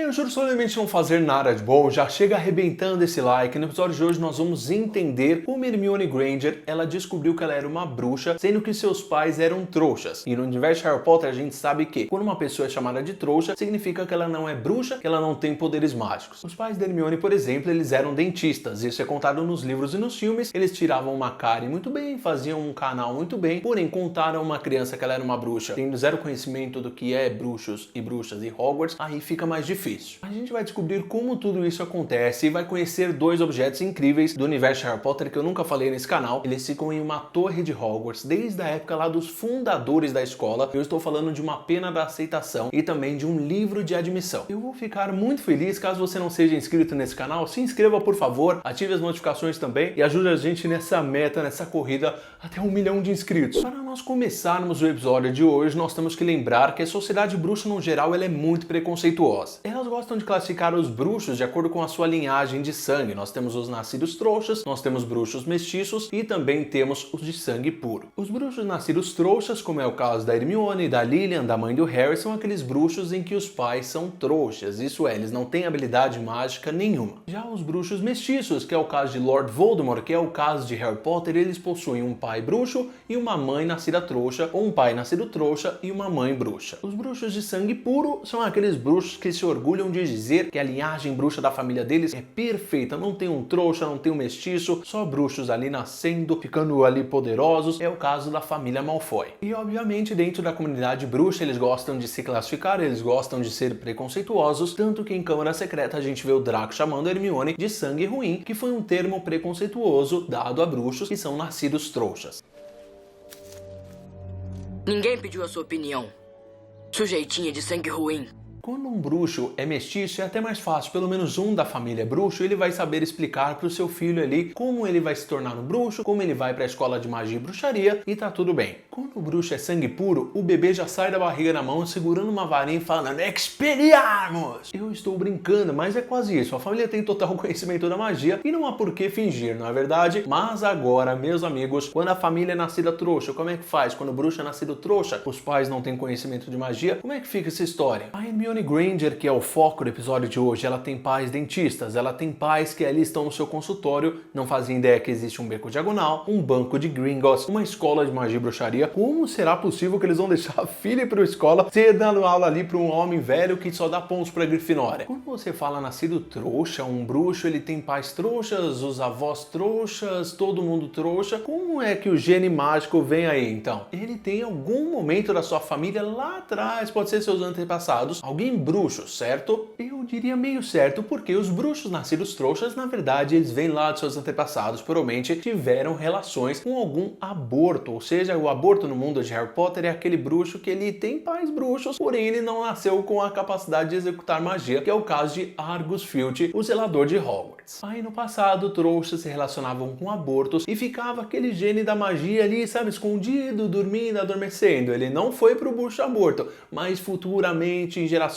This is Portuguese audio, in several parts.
eu juro solenemente não fazer nada de bom, já chega arrebentando esse like. No episódio de hoje nós vamos entender como Hermione Granger, ela descobriu que ela era uma bruxa, sendo que seus pais eram trouxas. E no universo de Harry Potter a gente sabe que quando uma pessoa é chamada de trouxa, significa que ela não é bruxa, que ela não tem poderes mágicos. Os pais da Hermione, por exemplo, eles eram dentistas. Isso é contado nos livros e nos filmes. Eles tiravam uma cárie muito bem, faziam um canal muito bem, porém contaram a uma criança que ela era uma bruxa, tendo zero conhecimento do que é bruxos e bruxas e Hogwarts, aí fica mais difícil. A gente vai descobrir como tudo isso acontece e vai conhecer dois objetos incríveis do universo de Harry Potter que eu nunca falei nesse canal. Eles ficam em uma torre de Hogwarts desde a época lá dos fundadores da escola. Eu estou falando de uma pena da aceitação e também de um livro de admissão. Eu vou ficar muito feliz caso você não seja inscrito nesse canal. Se inscreva, por favor, ative as notificações também e ajude a gente nessa meta, nessa corrida até 1 milhão de inscritos. Para nós começarmos o episódio de hoje, nós temos que lembrar que a sociedade bruxa no geral ela é muito preconceituosa. Elas gostam de classificar os bruxos de acordo com a sua linhagem de sangue. Nós temos os nascidos trouxas, nós temos bruxos mestiços e também temos os de sangue puro. Os bruxos nascidos trouxas, como é o caso da Hermione, da Lilian, da mãe do Harry, são aqueles bruxos em que os pais são trouxas. Isso é, eles não têm habilidade mágica nenhuma. Já os bruxos mestiços, que é o caso de Lord Voldemort, que é o caso de Harry Potter, eles possuem um pai bruxo e uma mãe nascida trouxa, ou um pai nascido trouxa e uma mãe bruxa. Os bruxos de sangue puro são aqueles bruxos que se orgulham de dizer que a linhagem bruxa da família deles é perfeita, não tem um trouxa, não tem um mestiço, só bruxos ali nascendo, ficando ali poderosos. É o caso da família Malfoy. E obviamente dentro da comunidade bruxa eles gostam de se classificar, eles gostam de ser preconceituosos, tanto que em Câmara Secreta a gente vê o Draco chamando Hermione de sangue ruim, que foi um termo preconceituoso dado a bruxos que são nascidos trouxas. Ninguém pediu a sua opinião. Sujeitinha de sangue ruim. Quando um bruxo é mestiço, é até mais fácil. Pelo menos um da família é bruxo, ele vai saber explicar para o seu filho ali como ele vai se tornar um bruxo, como ele vai para a escola de magia e bruxaria e tá tudo bem. Quando o bruxo é sangue puro, o bebê já sai da barriga na mão segurando uma varinha e falando Expelliarmus! Eu estou brincando, mas é quase isso. A família tem total conhecimento da magia e não há por que fingir, não é verdade? Mas agora, meus amigos, quando a família é nascida trouxa, como é que faz? Quando o bruxo é nascido trouxa, os pais não têm conhecimento de magia, como é que fica essa história? A Hermione Granger, que é o foco do episódio de hoje, ela tem pais dentistas, ela tem pais que ali estão no seu consultório, não fazem ideia que existe um beco diagonal, um banco de Gringotts, uma escola de magia e bruxaria. Como será possível que eles vão deixar a filha ir para a escola, ser dando aula ali para um homem velho que só dá pontos para a Grifinória? Quando você fala nascido trouxa, um bruxo, ele tem pais trouxas, os avós trouxas, todo mundo trouxa. Como é que o gene mágico vem aí então? Ele tem algum momento da sua família lá atrás, pode ser seus antepassados, alguém bruxo, certo? Eu diria meio certo, porque os bruxos nascidos trouxas, na verdade, eles vêm lá dos seus antepassados, provavelmente tiveram relações com algum aborto, ou seja, o aborto no mundo de Harry Potter é aquele bruxo que ele tem pais bruxos, porém ele não nasceu com a capacidade de executar magia, que é o caso de Argus Filch, o zelador de Hogwarts. Aí no passado, trouxas se relacionavam com abortos e ficava aquele gene da magia ali, sabe, escondido, dormindo, adormecendo. Ele não foi pro bruxo aborto, mas futuramente, em gerações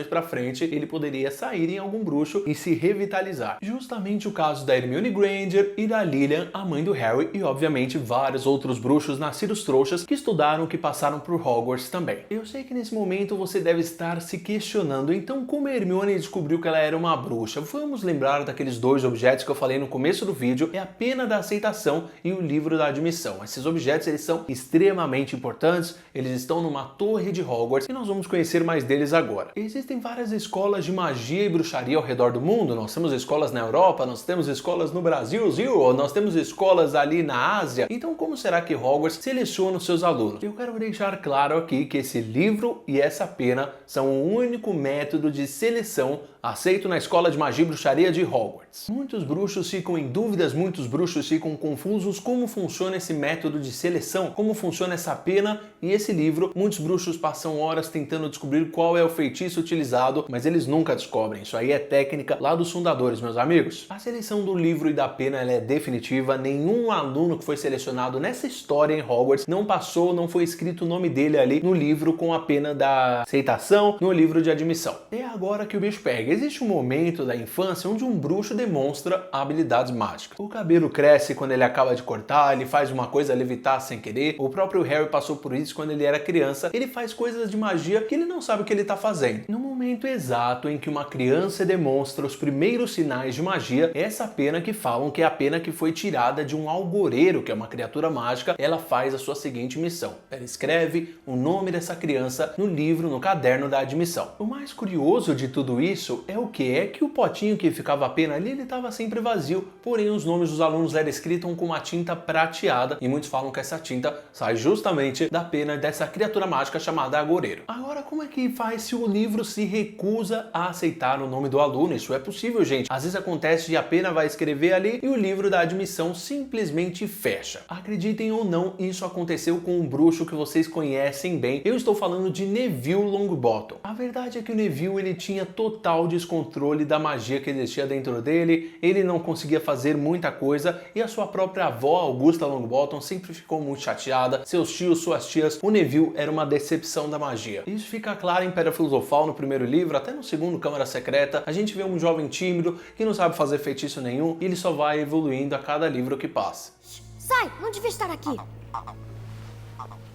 para frente, ele poderia sair em algum bruxo e se revitalizar. Justamente o caso da Hermione Granger e da Lilian, a mãe do Harry, e obviamente vários outros bruxos nascidos trouxas que estudaram, que passaram por Hogwarts também. Eu sei que nesse momento você deve estar se questionando, então como a Hermione descobriu que ela era uma bruxa? Vamos lembrar daqueles dois objetos que eu falei no começo do vídeo, é a pena da aceitação e o livro da admissão. Esses objetos, eles são extremamente importantes, eles estão numa torre de Hogwarts e nós vamos conhecer mais deles agora. Existem várias escolas de magia e bruxaria ao redor do mundo. Nós temos escolas na Europa, nós temos escolas no Brasil, nós temos escolas ali na Ásia. Então como será que Hogwarts seleciona os seus alunos? Eu quero deixar claro aqui que esse livro e essa pena são o único método de seleção aceito na escola de magia e bruxaria de Hogwarts. Muitos bruxos ficam em dúvidas, muitos bruxos ficam confusos como funciona esse método de seleção, como funciona essa pena e esse livro. Muitos bruxos passam horas tentando descobrir qual é o feitiço utilizado, mas eles nunca descobrem. Isso aí é técnica lá dos fundadores, meus amigos. A seleção do livro e da pena ela é definitiva. Nenhum aluno que foi selecionado nessa história em Hogwarts Hogwarts, não foi escrito o nome dele ali no livro com a pena da aceitação, no livro de admissão. É agora que o bicho pega. Existe um momento da infância onde um bruxo demonstra habilidades mágicas. O cabelo cresce quando ele acaba de cortar, ele faz uma coisa levitar sem querer. O próprio Harry passou por isso quando ele era criança. Ele faz coisas de magia que ele não sabe o que ele está fazendo. No momento exato em que uma criança demonstra os primeiros sinais de magia, essa pena que falam que é a pena que foi tirada de um algoreiro, que é uma criatura mágica, ela faz a sua seguinte missão. Ela escreve o nome dessa criança no livro, no caderno da admissão. O mais curioso de tudo isso é o que? É que o potinho que ficava a pena ali, ele estava sempre vazio, porém os nomes dos alunos eram escritos com uma tinta prateada e muitos falam que essa tinta sai justamente da pena dessa criatura mágica chamada Agoreiro. Agora, como é que faz se o livro se recusa a aceitar o nome do aluno? Isso é possível, gente. Às vezes acontece de a pena vai escrever ali e o livro da admissão simplesmente fecha. Acreditem ou não, isso aconteceu com um bruxo que vocês conhecem bem. Eu estou falando de Neville Longbottom. A verdade é que o Neville ele tinha total descontrole da magia que existia dentro dele, ele não conseguia fazer muita coisa e a sua própria avó, Augusta Longbottom, sempre ficou muito chateada, seus tios, suas tias. O Neville era uma decepção da magia. Isso fica claro em Pedra Filosofal no primeiro livro, até no segundo, Câmara Secreta. A gente vê um jovem tímido que não sabe fazer feitiço nenhum e ele só vai evoluindo a cada livro que passa. Sai, não devia estar aqui.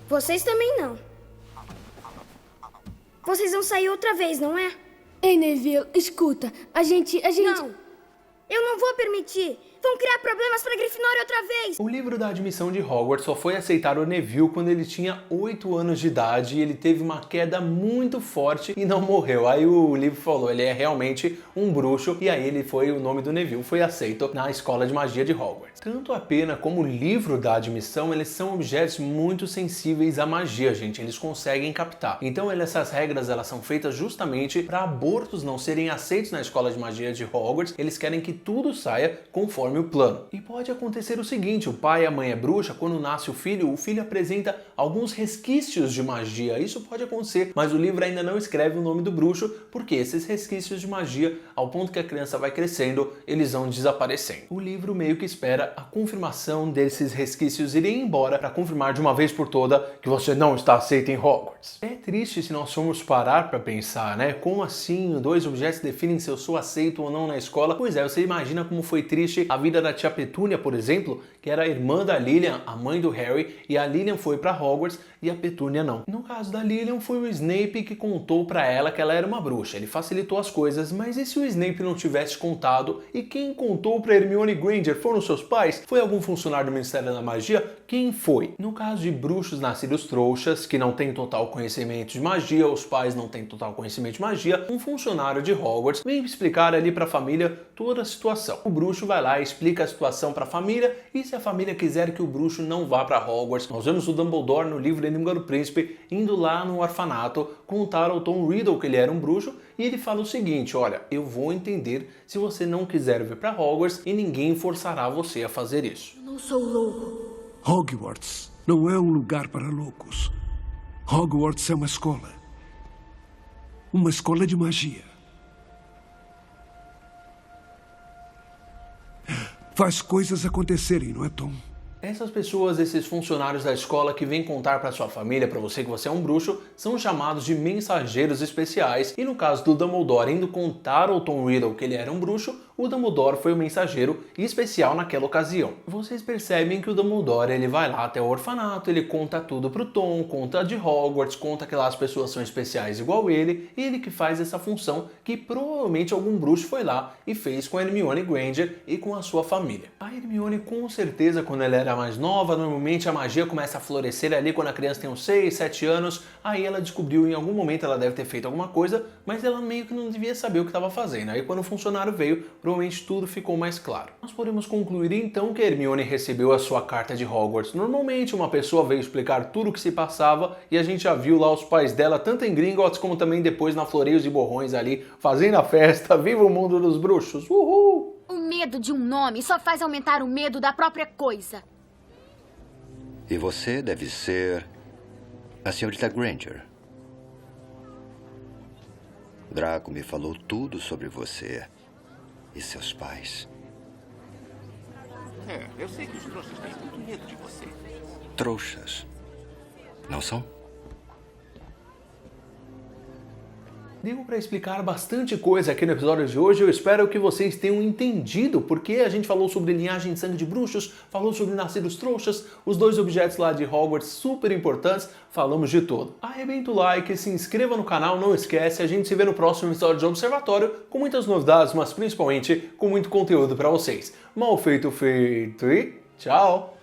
Vocês também não. Vocês vão sair outra vez, não é? Ei, Neville, escuta, a gente... Não, eu não vou permitir. Vão criar problemas para Grifinória outra vez. O livro da admissão de Hogwarts só foi aceitar o Neville quando ele tinha 8 anos de idade e ele teve uma queda muito forte e não morreu. Aí o livro falou, ele é realmente um bruxo e aí o nome do Neville foi aceito na escola de magia de Hogwarts. Tanto a pena como o livro da admissão, eles são objetos muito sensíveis à magia, gente. Eles conseguem captar. Então essas regras elas são feitas justamente para abortos não serem aceitos na escola de magia de Hogwarts. Eles querem que tudo saia conforme o plano. E pode acontecer o seguinte, o pai e a mãe é bruxa, quando nasce o filho apresenta alguns resquícios de magia. Isso pode acontecer, mas o livro ainda não escreve o nome do bruxo, porque esses resquícios de magia, ao ponto que a criança vai crescendo, eles vão desaparecendo. O livro meio que espera a confirmação desses resquícios irem embora para confirmar de uma vez por toda que você não está aceito em Hogwarts. É triste se nós formos parar para pensar, né? Como assim dois objetos definem se eu sou aceito ou não na escola? Pois é, você imagina como foi triste a vida da tia Petúnia, por exemplo, que era a irmã da Lilian, a mãe do Harry, e a Lilian foi para Hogwarts e a Petúnia não. No caso da Lilian, foi o Snape que contou para ela que ela era uma bruxa. Ele facilitou as coisas, mas e se o Snape não tivesse contado? E quem contou para Hermione Granger foram seus pais? Foi algum funcionário do Ministério da Magia? Quem foi? No caso de bruxos nascidos trouxas, que não têm total conhecimento de magia, os pais não têm total conhecimento de magia, um funcionário de Hogwarts vem explicar ali para a família toda a situação. O bruxo vai lá e explica a situação para a família, e se a família quiser que o bruxo não vá para Hogwarts, nós vemos o Dumbledore no livro Enigma do Príncipe indo lá no orfanato contar ao Tom Riddle que ele era um bruxo, e ele fala o seguinte, olha, eu vou entender se você não quiser vir para Hogwarts e ninguém forçará você a fazer isso. Eu não sou louco. Hogwarts não é um lugar para loucos. Hogwarts é uma escola. Uma escola de magia. Faz coisas acontecerem, não é, Tom? Essas pessoas, esses funcionários da escola que vêm contar para sua família, para você que você é um bruxo, são chamados de mensageiros especiais. E no caso do Dumbledore indo contar ao Tom Riddle que ele era um bruxo, o Dumbledore foi o mensageiro especial naquela ocasião. Vocês percebem que o Dumbledore ele vai lá até o orfanato, ele conta tudo pro Tom, conta de Hogwarts, conta que lá as pessoas são especiais igual ele, e ele que faz essa função que provavelmente algum bruxo foi lá e fez com a Hermione Granger e com a sua família. A Hermione com certeza quando ela era mais nova, normalmente a magia começa a florescer ali quando a criança tem uns 6, 7 anos, aí ela descobriu em algum momento, ela deve ter feito alguma coisa, mas ela meio que não devia saber o que estava fazendo. Aí quando o funcionário veio, provavelmente tudo ficou mais claro. Nós podemos concluir então que a Hermione recebeu a sua carta de Hogwarts. Normalmente uma pessoa veio explicar tudo o que se passava e a gente já viu lá os pais dela, tanto em Gringotts como também depois na Floreios e Borrões ali, fazendo a festa, viva o mundo dos bruxos, uhul! O medo de um nome só faz aumentar o medo da própria coisa. E você deve ser a senhorita Granger. Draco me falou tudo sobre você e seus pais. Eu sei que os trouxas têm muito medo de você. trouxas. Não são? Deu para explicar bastante coisa aqui no episódio de hoje. Eu espero que vocês tenham entendido porque a gente falou sobre linhagem de sangue de bruxos, falou sobre nascidos trouxas, os 2 objetos lá de Hogwarts super importantes, falamos de tudo. Arrebenta o like, se inscreva no canal, não esquece, a gente se vê no próximo episódio de Observatório com muitas novidades, mas principalmente com muito conteúdo para vocês. Mal feito, feito e tchau!